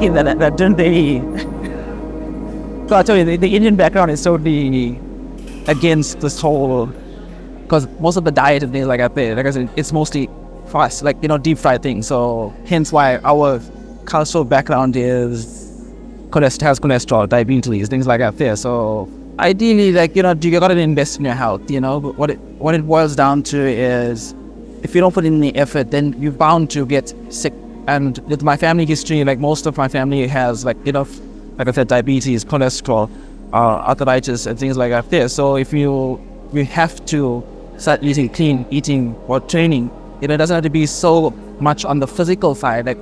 me that didn't really. So I tell you, the Indian background is totally against this whole, because most of the diet and things like that, like I said, it's mostly fast, like, deep fried things. So hence why our cultural background is has cholesterol, diabetes, things like that there. So ideally, like, you gotta invest in your health, but what it boils down to is, if you don't put in the effort, then you're bound to get sick. And with my family history, like most of my family has, like I said, diabetes, cholesterol, arthritis, and things like that there. So if we have to start eating clean, eating or training, it doesn't have to be so much on the physical side,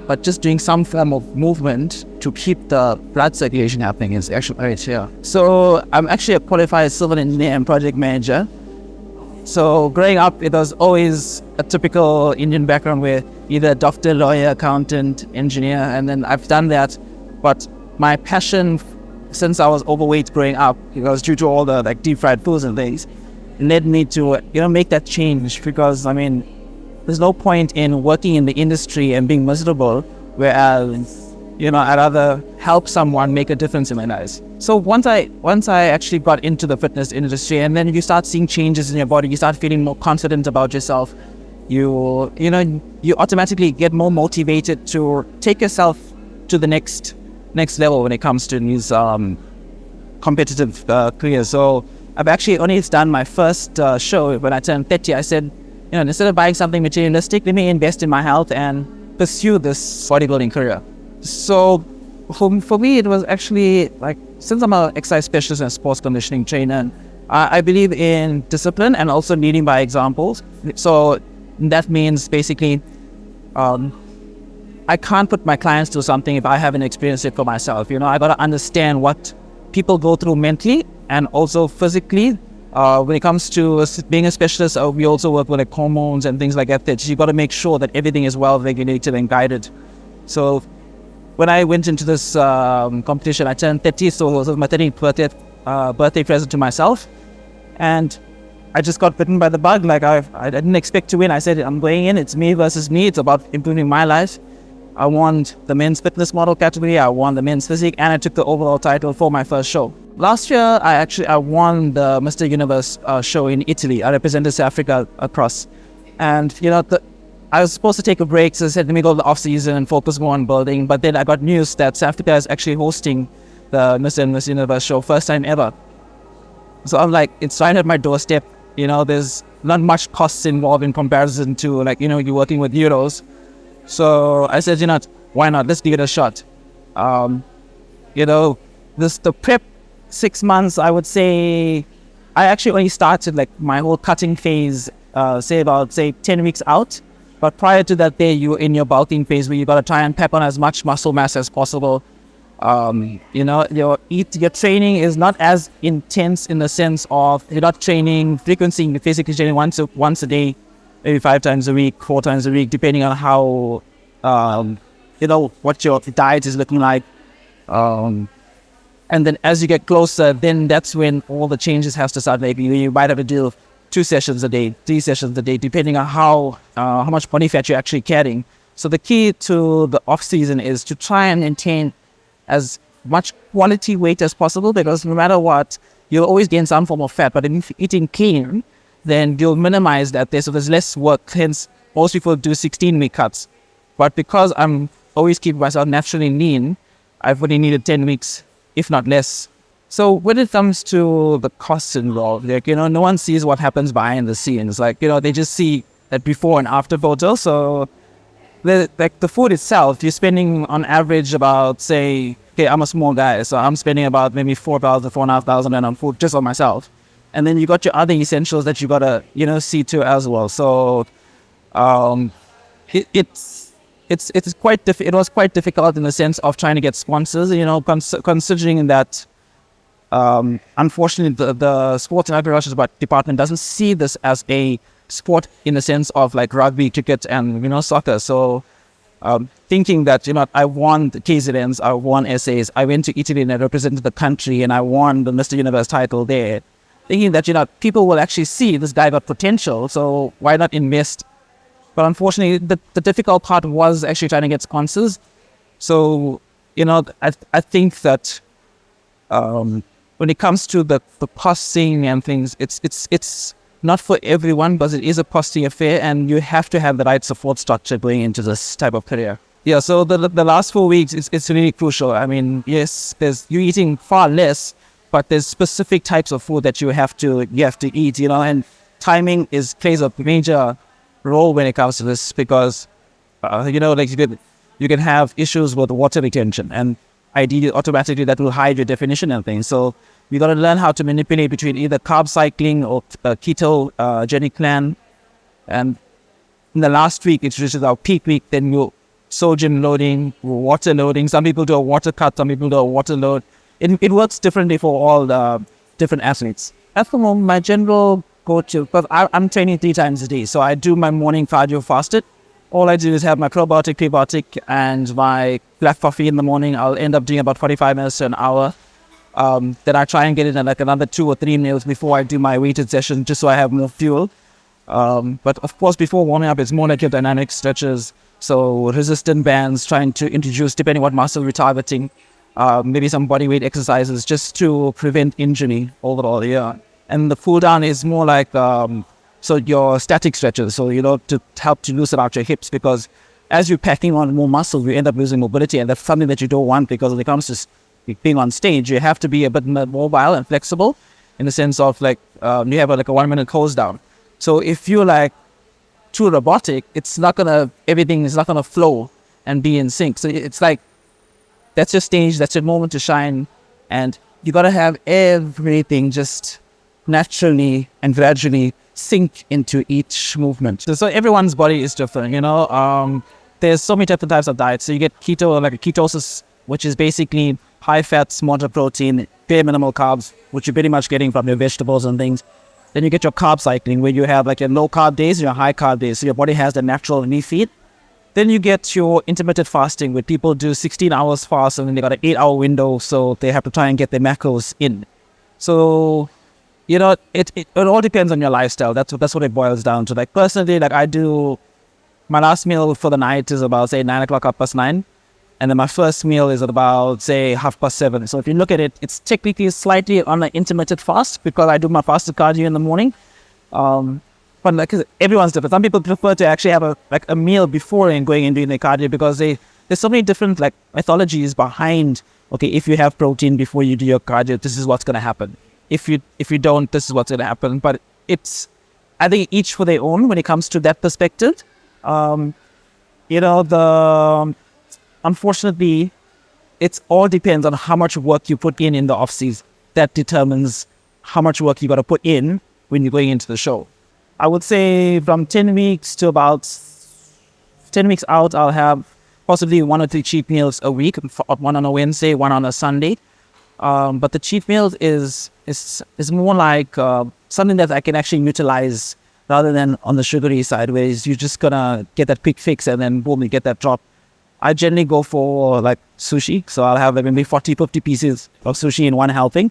but just doing some form of movement to keep the blood circulation happening is actually right here. So I'm actually a qualified civil engineer and project manager. So growing up, it was always a typical Indian background where either doctor, lawyer, accountant, engineer, and then I've done that. But my passion, since I was overweight growing up, because due to all the like deep fried foods and things, led me to make that change. Because there's no point in working in the industry and being miserable, whereas I'd rather help someone make a difference in my lives. So once I actually got into the fitness industry, and then you start seeing changes in your body, you start feeling more confident about yourself. You automatically get more motivated to take yourself to the next level when it comes to these competitive careers. So I've actually only done my first show when I turned 30. I said, instead of buying something materialistic, let me invest in my health and pursue this bodybuilding career. So for me, it was actually like, since I'm an exercise specialist and sports conditioning trainer, I believe in discipline and also leading by examples. So that means basically, I can't put my clients through something if I haven't experienced it for myself. I got to understand what people go through mentally and also physically. When it comes to being a specialist, we also work with like hormones and things like that. You got to make sure that everything is well regulated and guided. So when I went into this competition, I turned 30, so it was my 30th birthday present to myself. And I just got bitten by the bug. Like I didn't expect to win. I said, I'm going in, it's me versus me. It's about improving my life. I won the men's fitness model category, I won the men's physique, and I took the overall title for my first show. Last year, I won the Mr. Universe show in Italy. I represented South Africa across. And, I was supposed to take a break, so I said, let me go to the off-season and focus more on building. But then I got news that South Africa is actually hosting the Mr. and Miss Universe show, first time ever. So I'm like, it's right at my doorstep. There's not much costs involved in comparison to, like, you're working with euros. So I said, why not? Let's give it a shot. The prep 6 months, I would say, I actually only started like my whole cutting phase, say 10 weeks out. But prior to that, you're in your bulking phase where you got to try and pack on as much muscle mass as possible. Your training is not as intense in the sense of you're not training frequency, you're physically training once a day, maybe 5 times a week, 4 times a week, depending on how, what your diet is looking like. And then as you get closer, then that's when all the changes have to start. Maybe you might have to do 2 sessions a day, 3 sessions a day, depending on how much body fat you're actually carrying. So the key to the off season is to try and maintain as much quality weight as possible, because no matter what, you'll always gain some form of fat. But if you're eating clean, then you'll minimize that there. So there's less work. Hence, most people do 16-week cuts. But because I'm always keeping myself naturally lean, I've only needed 10 weeks, if not less. So when it comes to the costs involved, no one sees what happens behind the scenes. Like, they just see that before and after photo. So the food itself, you're spending on average about, say, I'm a small guy, so I'm spending about maybe 4,000, 4,500 on food just on myself. And then you got your other essentials that you gotta, see to as well. So, it was quite difficult in the sense of trying to get sponsors, considering that, unfortunately, the sports and agriculture department doesn't see this as a sport in the sense of like rugby, cricket, and soccer. So, thinking that I won the KZNs, I won essays, I went to Italy and I represented the country, and I won the Mr. Universe title there. Thinking that people will actually see this guy got potential, so why not invest? But unfortunately, the difficult part was actually trying to get sponsors. So I think that when it comes to the posting and things, it's not for everyone, but it is a posting affair, and you have to have the right support structure going into this type of career. Yeah, so the last 4 weeks, it's really crucial. I mean, yes, you're eating far less, but there's specific types of food that you have to eat, and timing plays a major role when it comes to this, because like you can have issues with water retention, and ideally automatically that will hide your definition and things. So you got to learn how to manipulate between either carb cycling or ketogenic plan. And in the last week, which is our peak week, then you sodium loading, water loading. Some people do a water cut, some people do a water load. It works differently for all the different athletes. At the moment, my general go-to, because I'm training 3 times a day, so I do my morning cardio fasted. All I do is have my probiotic, prebiotic, and my black coffee in the morning. I'll end up doing about 45 minutes to an hour. Then I try and get in like another 2 or 3 meals before I do my weighted session, just so I have more fuel. But of course, before warming up, it's more like your dynamic stretches. So resistant bands, trying to introduce, depending what muscle we're targeting, maybe some body weight exercises just to prevent injury overall, yeah. And the cool down is more like, so your static stretches, so, to help to loosen out your hips, because as you're packing on more muscle, you end up losing mobility, and that's something that you don't want, because when it comes to being on stage, you have to be a bit mobile and flexible in the sense of like, you have like a 1 minute close down. So if you're like too robotic, everything is not gonna flow and be in sync. So it's like, that's your stage, that's your moment to shine, and you gotta have everything just naturally and gradually sink into each movement. So everyone's body is different, there's so many different types of diets. So you get keto, like a ketosis, which is basically high fats, moderate protein, bare minimal carbs, which you're pretty much getting from your vegetables and things. Then you get your carb cycling, where you have like your low carb days and your high carb days, so your body has the natural refeed. Then you get your intermittent fasting, where people do 16 hours fast, and then they got an 8-hour window, so they have to try and get their macros in. So it all depends on your lifestyle. That's what it boils down to. Like personally, like I do, my last meal for the night is about, say, 9 o'clock, 9:30. And then my first meal is at about, say, 7:30. So if you look at it, it's technically slightly on an intermittent fast, because I do my fasted cardio in the morning. But like everyone's different. Some people prefer to actually have a meal before and going and doing their cardio, because there's so many different like mythologies behind, okay, if you have protein before you do your cardio, this is what's going to happen. If you don't, this is what's going to happen. But I think each for their own when it comes to that perspective. Unfortunately, it all depends on how much work you put in the off season. That determines how much work you got to put in when you're going into the show. I would say from 10 weeks to about 10 weeks out, I'll have possibly 1 or 2 cheat meals a week, one on a Wednesday, one on a Sunday. But the cheat meals is more like something that I can actually utilize rather than on the sugary side, where you're just gonna get that quick fix and then boom, you get that drop. I generally go for like sushi, so I'll have like maybe 40-50 pieces of sushi in one helping.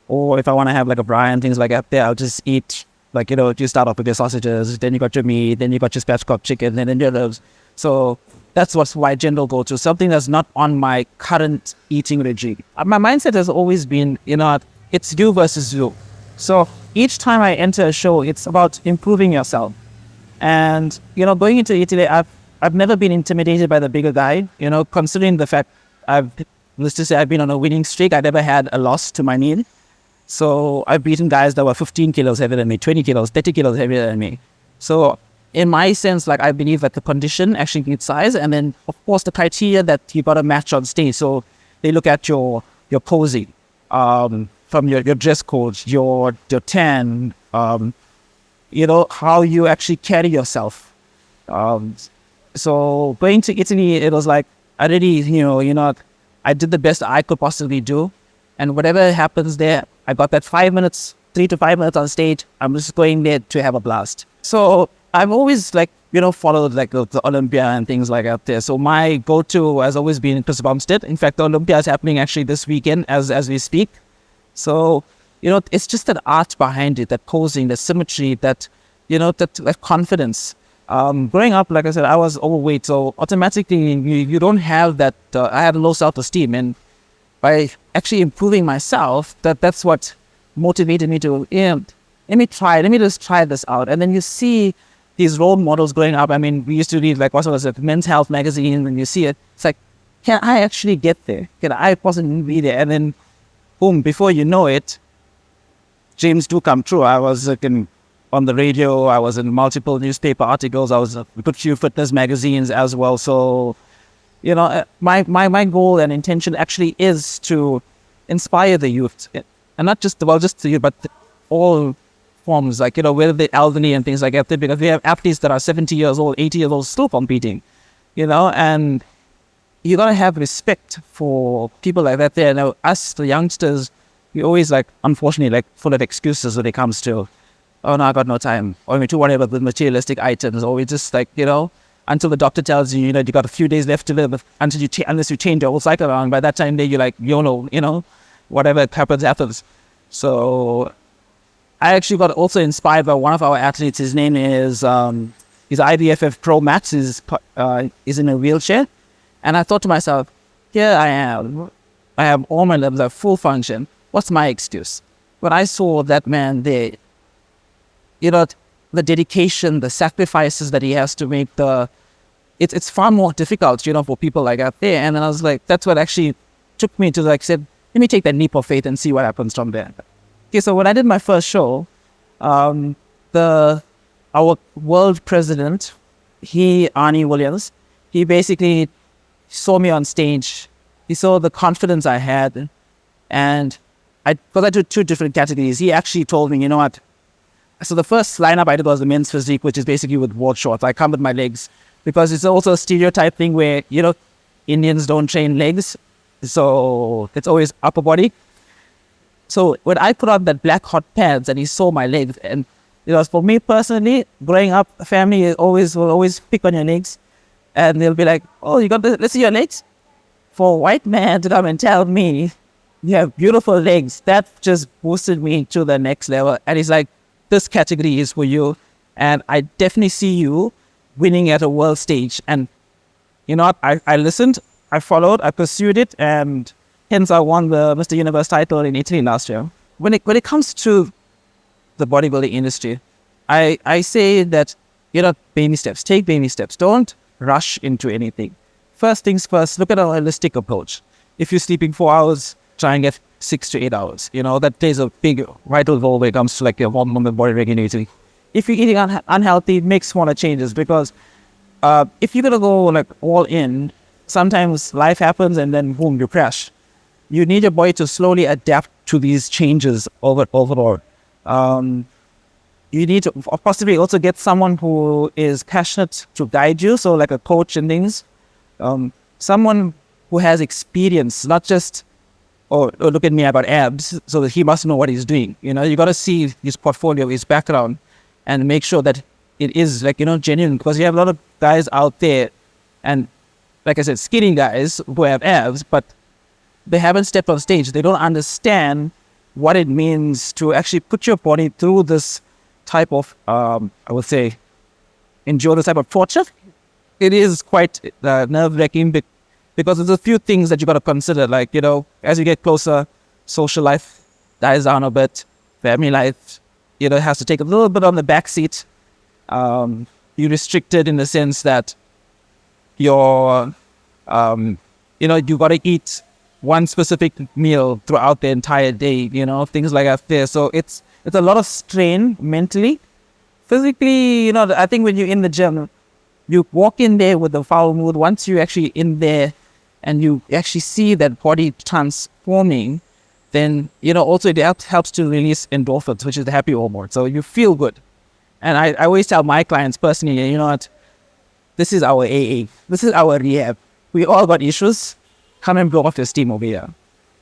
Or if I want to have like a braai and things like that there, I'll just eat like, you start off with your sausages, then you got your meat, then you got your spatchcock chicken, and then your ribs. So that's what's my general go-to, something that's not on my current eating regime. My mindset has always been, it's you versus you. So each time I enter a show, it's about improving yourself. And, going into it today, I've never been intimidated by the bigger guy, considering the fact let's just say I've been on a winning streak. I never had a loss to my knee. So I've beaten guys that were 15 kilos heavier than me, 20 kilos, 30 kilos heavier than me. So in my sense, like I believe that the condition actually needs size. And then of course the criteria that you got to match on stage. So they look at your posing, from your dress code, your tan, how you actually carry yourself. So going to Italy, it was like, I really, I did the best I could possibly do. And whatever happens there, I got that 3 to 5 minutes on stage. I'm just going there to have a blast. So I've always followed like the Olympia and things like that there. So my go-to has always been Chris Bumstead. In fact, the Olympia is happening actually this weekend as we speak. So, it's just that art behind it, that posing, the symmetry, that, that confidence. Growing up, like I said, I was overweight, so automatically you don't have that. I had low self-esteem, and by actually improving myself, that's what motivated me to, let me just try this out. And then you see these role models growing up. I mean, we used to read like what was it, Men's Health magazine, and you see it. It's like, can I actually get there? Can I possibly be there? And then, boom! Before you know it, dreams do come true. I was on the radio. I was in multiple newspaper articles. I was in a few fitness magazines as well. So, my goal and intention actually is to inspire the youth, and not just the youth, but all forms, like, whether the elderly and things like that, because we have athletes that are 70 years old, 80 years old, still competing, and you gotta have respect for people like that there. Now, us, the youngsters, we always, like, unfortunately, like, full of excuses when it comes to, oh no, I got no time, or we're too worried about the materialistic items, or we just, like, until the doctor tells you, you got a few days left to live, unless you change your whole cycle around. By that time, you're like, YOLO, whatever happens. So I actually got also inspired by one of our athletes. His name is, he's IBFF Pro Max, is in a wheelchair. And I thought to myself, here I am. I have all my limbs, I have full function. What's my excuse? When I saw that man there, the dedication, the sacrifices that he has to make, it's far more difficult, for people like that there. And then I was like, that's what actually took me to, like, said, let me take that leap of faith and see what happens from there. Okay, so when I did my first show, our world president, Arnie Williams, he basically saw me on stage. He saw the confidence I had, and because I did two different categories, he actually told me, what? So the first lineup I did was the men's physique, which is basically with ward shorts. I come with my legs, because it's also a stereotype thing where, Indians don't train legs. So it's always upper body. So when I put on that black hot pants and he saw my legs, and for me personally, growing up, family will always pick on your legs, and they'll be like, oh, you got this, let's see your legs. For a white man to come and tell me you have beautiful legs, that just boosted me to the next level. And he's like, this category is for you, and I definitely see you winning at a world stage. And I listened, I followed, I pursued it, and hence I won the Mr. Universe title in Italy last year. When it comes to the bodybuilding industry, I say that, baby steps. Take baby steps. Don't rush into anything. First things first, look at a holistic approach. If you're sleeping 4 hours, try and get 6 to 8 hours. That plays a big vital role when it comes to, like, your hormone and body regulating. If you're eating unhealthy, make smaller changes, because if you're going to go, like, all in, sometimes life happens and then boom, you crash. You need your body to slowly adapt to these changes overall. You need to possibly also get someone who is passionate to guide you, so like a coach and things. Someone who has experience, not just, look at me, I got abs, so that he must know what he's doing. You got to see his portfolio, his background, and make sure that it is, like, genuine, because you have a lot of guys out there, and like I said, skinny guys who have abs, but they haven't stepped on stage. They don't understand what it means to actually put your body through this type of, I would say, endure this type of torture. It is quite nerve-wracking, because there's a few things that you got to consider. Like, as you get closer, social life dies down a bit, family life, has to take a little bit on the back seat. You're restricted in the sense that you're, you got to eat one specific meal throughout the entire day, things like that there. So it's a lot of strain mentally. Physically, I think when you're in the gym, you walk in there with a foul mood. Once you're actually in there and you actually see that body transforming, then, also it helps to release endorphins, which is the happy hormone. So you feel good. And I always tell my clients personally, what, this is our AA. This is our rehab. We all got issues. Come and blow off your steam over here.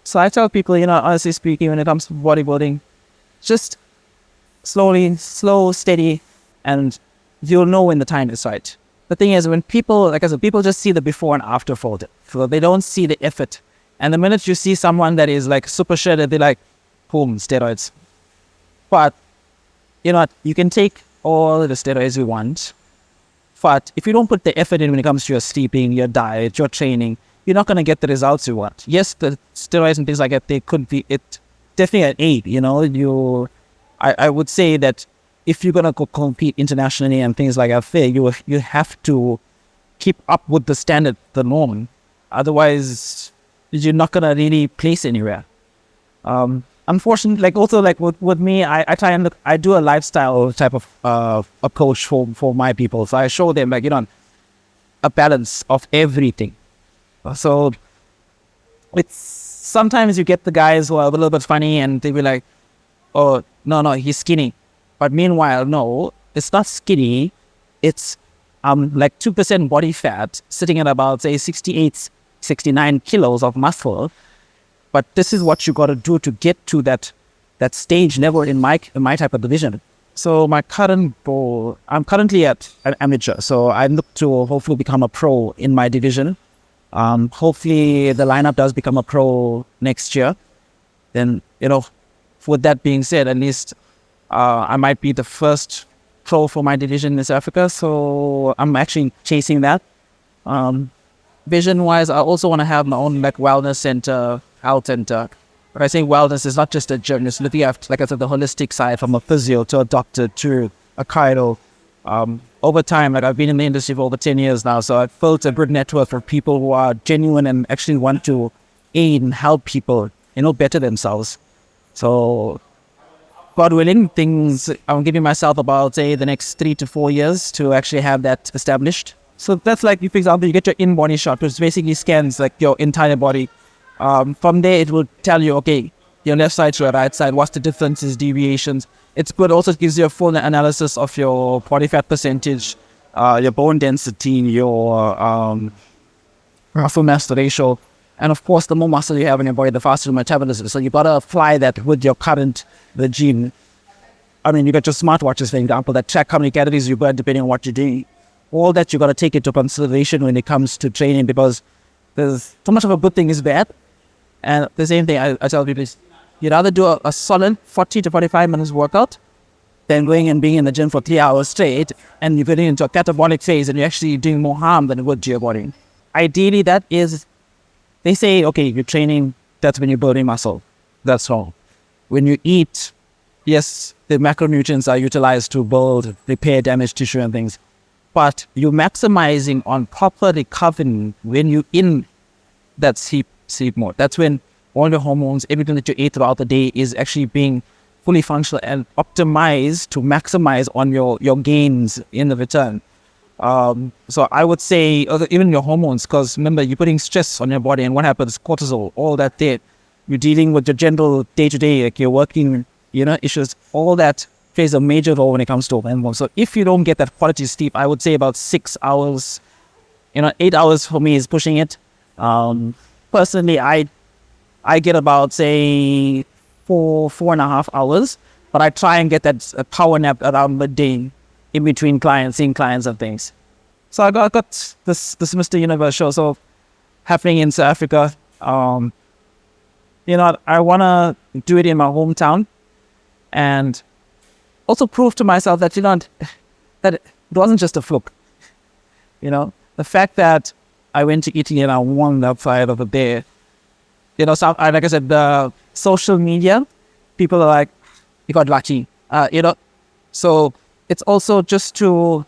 So I tell people, honestly speaking, when it comes to bodybuilding, just slow, steady, and you'll know when the time is right. The thing is, when people, like I said, people just see the before and after photo. So they don't see the effort. And the minute you see someone that is like super shredded, they're like, boom, steroids. But, you can take all the steroids we want. But if you don't put the effort in when it comes to your sleeping, your diet, your training, you're not going to get the results you want. Yes, the steroids and things like that, they could be, it definitely an aid, you know. I would say that if you're going to go compete internationally and things like that, you have to keep up with the standard, the norm. Otherwise, you're not going to really place anywhere. Unfortunately, like also like with me, I try and look, I do a lifestyle type of approach for my people. So I show them like, you know, a balance of everything. So it's sometimes you get the guys who are a little bit funny and they be like, oh, no, he's skinny. But meanwhile, no, it's not skinny. It's like 2% body fat sitting at about, say, 68, 69 kilos of muscle. But this is what you got to do to get to that stage level in my type of division. So my current goal, I'm currently at an amateur. So I look to hopefully become a pro in my division. Hopefully the lineup does become a pro next year. Then, you know, with that being said, at least I might be the first pro for my division in South Africa. So I'm actually chasing that. Vision-wise, I also want to have my own like wellness center, health center. When I say wellness, it's not just a gym. It's looking at, like I said, the holistic side from a physio to a doctor to a chiro. Over time, like I've been in the industry for over 10 years now, so I've built a good network of people who are genuine and actually want to aid and help people, you know, better themselves. So, God willing, I'm giving myself about, say, the next 3 to 4 years to actually have that established. So that's like, for example, you get your in-body shot, which basically scans like your entire body. From there, it will tell you, okay, your left side to your right side, what's the differences, deviations. It's good. Also gives you a full analysis of your body fat percentage, your bone density, your muscle mass ratio. And of course, the more muscle you have in your body, the faster your metabolism. So you got to apply that with your current regime. I mean, you got your smartwatches, for example, that track how many calories you burn depending on what you're doing. All that you got to take into consideration when it comes to training, because there's so much of a good thing is bad. And the same thing I tell people is, you'd rather do a solid 40 to 45 minutes workout than going and being in the gym for 3 hours straight and you're getting into a catabolic phase and you're actually doing more harm than it would to your body. Ideally, that is, they say, okay, you're training, that's when you're building muscle. That's all. When you eat, yes, the macronutrients are utilized to build, repair damaged tissue and things. But you're maximizing on proper recovery when you're in that sleep mode. That's when all your hormones, everything that you ate throughout the day is actually being fully functional and optimized to maximize on your gains in the return. So I would say even your hormones, because remember, you're putting stress on your body, and what happens, cortisol, all that there. You're dealing with your general day-to-day, like you're working, issues, all that plays a major role when it comes to hormones. So if you don't get that quality sleep, I would say about 6 hours, 8 hours for me is pushing it. Personally, I get about, say, 4.5 hours, but I try and get that power nap around midday in between clients, seeing clients and things. So I got this Mr. Universe show so happening in South Africa. I want to do it in my hometown and also prove to myself that, that it wasn't just a fluke. The fact that I went to Italy and I won that side over there, like I said, the social media, people are like, you got lucky, So it's also just to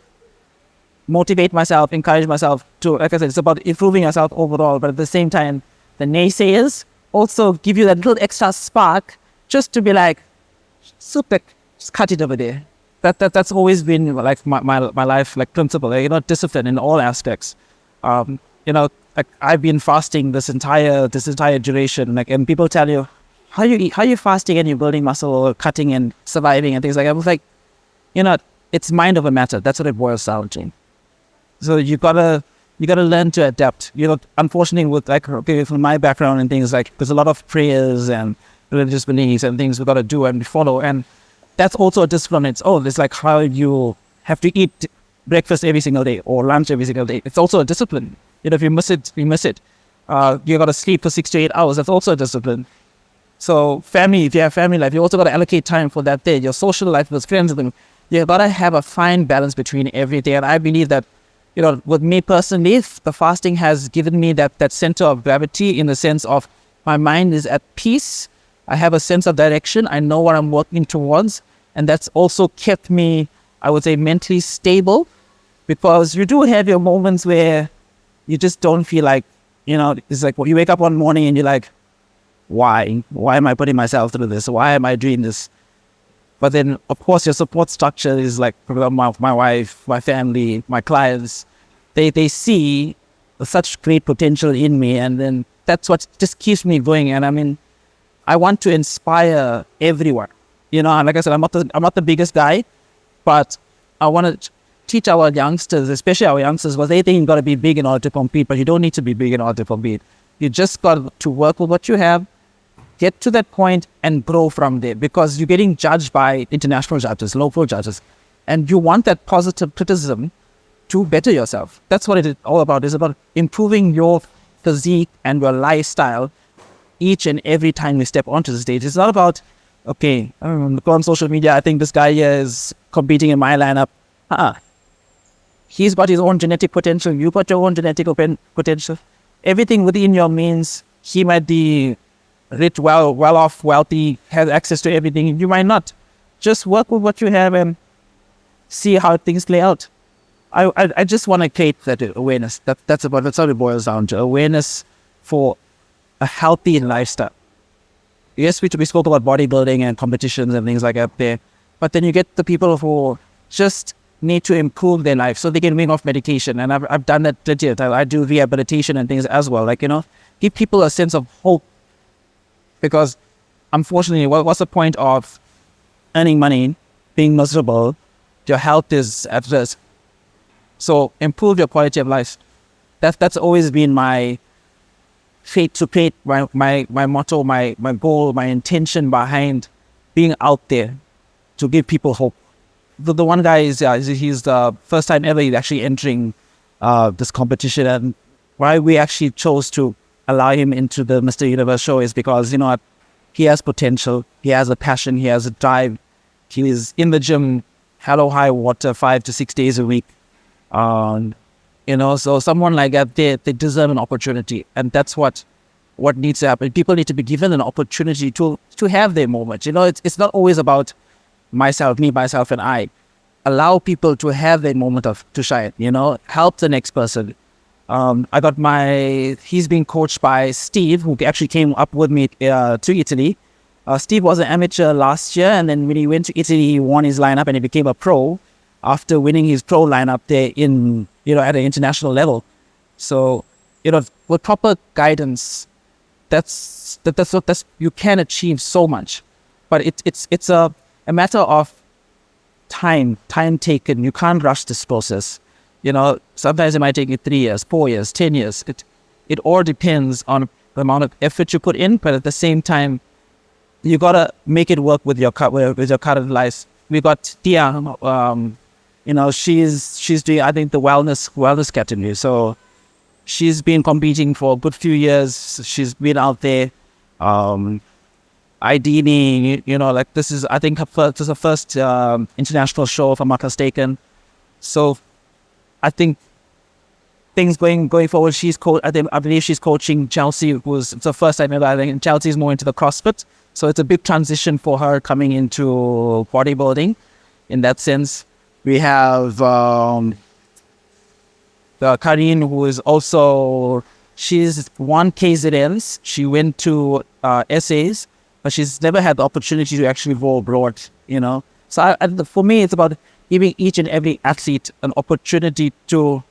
motivate myself, encourage myself to, like I said, it's about improving yourself overall. But at the same time, the naysayers also give you that little extra spark just to be like, super, just cut it over there. That's always been like my life, like principle, discipline in all aspects. Like I've been fasting this entire duration, like, and people tell you, how you fasting and you're building muscle or cutting and surviving and things like that. I was like, it's mind over matter. That's what it boils down to. So you gotta learn to adapt. Unfortunately, with from my background and things, like there's a lot of prayers and religious beliefs and things we gotta do and follow, and that's also a discipline. It's like how you have to eat breakfast every single day or lunch every single day. It's also a discipline. If you miss it, you miss it. You gotta sleep for 6 to 8 hours. That's also a discipline. So family, if you have family life, you also gotta allocate time for that day. Your social life with friends, you gotta have a fine balance between every day. And I believe that with me personally, the fasting has given me that center of gravity, in the sense of my mind is at peace. I have a sense of direction. I know what I'm working towards. And that's also kept me, I would say, mentally stable, because you do have your moments where you just don't feel like, it's like you wake up one morning and you're like, why? Why am I putting myself through this? Why am I doing this? But then, of course, your support structure is like, for example, my wife, my family, my clients. They see such great potential in me, and then that's what just keeps me going. And I mean, I want to inspire everyone. Like I said, I'm not the biggest guy, but I want to teach our youngsters, especially our youngsters, because they think you've got to be big in order to compete, but you don't need to be big in order to compete. You just got to work with what you have, get to that point and grow from there, because you're getting judged by international judges, local judges, and you want that positive criticism to better yourself. That's what it is all about. It's about improving your physique and your lifestyle each and every time you step onto the stage. It's not about, okay, go on social media, I think this guy here is competing in my lineup. He's got his own genetic potential, you've got your own genetic potential. Everything within your means, he might be rich, well off, wealthy, has access to everything. You might not. Just work with what you have and see how things play out. I just want to create that awareness. That's what it boils down to. Awareness for a healthy lifestyle. Yes, we spoke about bodybuilding and competitions and things like that there, but then you get the people who just need to improve their life so they can wean off medication. And I've done that legit. I do rehabilitation and things as well. Like, give people a sense of hope. Because unfortunately, what's the point of earning money, being miserable? Your health is at risk. So improve your quality of life. That's always been my fate to create, my motto, my goal, my intention behind being out there to give people hope. The one guy he's the first time ever he's actually entering this competition, and why we actually chose to allow him into the Mr. Universe show is because, he has potential, he has a passion, he has a drive, he is in the gym, hello high water, 5 to 6 days a week. So someone like that, they deserve an opportunity, and that's what needs to happen. People need to be given an opportunity to have their moment. It's not always about myself, me, myself, and I. Allow people to have their moment to shine. Help the next person. He's being coached by Steve, who actually came up with me to Italy. Steve was an amateur last year, and then when he went to Italy, he won his lineup and he became a pro after winning his pro lineup there in, at an international level. So, with proper guidance, that's you can achieve so much. But it's a matter of time taken. You can't rush this process. Sometimes it might take you 3 years, 4 years, 10 years. It all depends on the amount of effort you put in, but at the same time, you gotta make it work with your current life. We got Tia, she's doing, I think, the wellness category. So she's been competing for a good few years. She's been out there. Ideally, this is, I think, this is her first international show, if I'm not mistaken. So I think things going forward. I believe she's coaching Chelsea. It's the first time ever. I think Chelsea's more into the CrossFit, so it's a big transition for her coming into bodybuilding. In that sense, we have the Karine, who is also, she's won KZNs. She went to SAs, but she's never had the opportunity to actually go abroad. So for me, it's about giving each and every athlete an opportunity to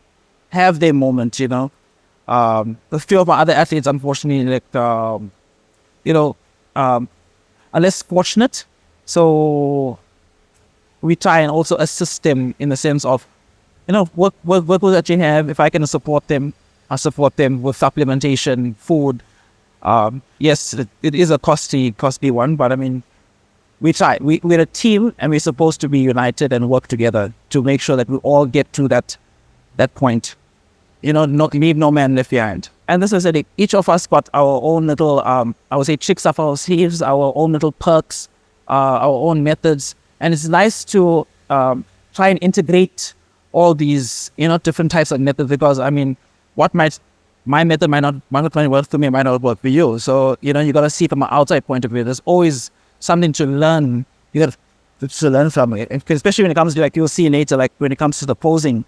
have their moment. A few of my other athletes, unfortunately, are less fortunate. So we try and also assist them in the sense of, what will that you have? If I can support them, I support them with supplementation, food. Yes, it is a costly one, but I mean, we try. We're a team, and we're supposed to be united and work together to make sure that we all get to that point. Not leave no man left behind. And this is it. Each of us got our own little, I would say, tricks up our sleeves, our own little perks, our own methods. And it's nice to try and integrate all these, different types of methods, because my method might not work for me, might not work for you. So, you got to see from an outside point of view. There's always something to learn. You got to learn from it. And especially when it comes to, like, you'll see later, like when it comes to the posing,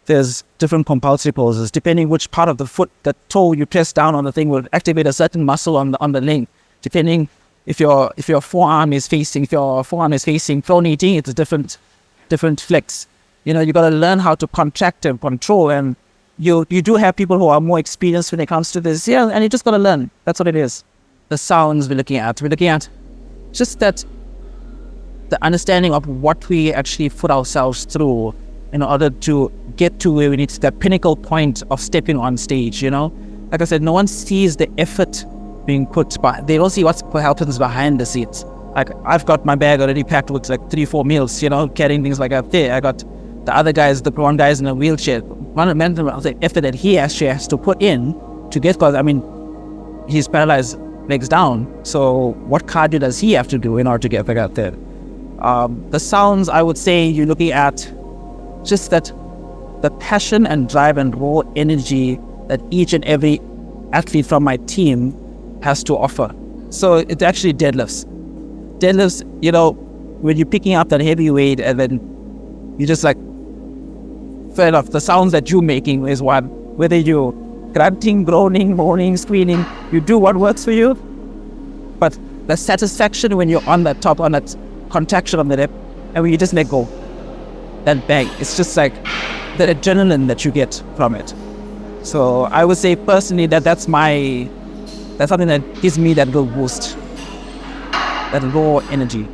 there's different compulsory poses. Depending which part of the foot, the toe you press down on the thing will activate a certain muscle on the leg. Depending if your forearm is facing pronating, it's a different flex. You got to learn how to contract and control. And you do have people who are more experienced when it comes to this. Yeah, and you just got to learn. That's what it is. The sounds we're looking at just that, the understanding of what we actually put ourselves through in order to get to where we need to, that pinnacle point of stepping on stage. Like I said, no one sees the effort being put, but they don't see what happens behind the scenes. Like, I've got my bag already packed with like 3-4 meals, carrying things like up there. I got the other guys, the one guy's in a wheelchair. One of the effort that he actually has to put in to get, because he's paralyzed, legs down. So what cardio does he have to do in order to get back out there? The sounds, I would say, you're looking at just that the passion and drive and raw energy that each and every athlete from my team has to offer. So it's actually deadlifts. When you're picking up that heavy weight and then you just like, fair enough, the sounds that you're making is one. Whether you're grunting, groaning, moaning, screaming, you do what works for you. But the satisfaction when you're on that top, on that contraction of the hip, and when you just let go, that bang, it's just like the adrenaline that you get from it. So I would say personally that's something that gives me that little boost, that raw energy.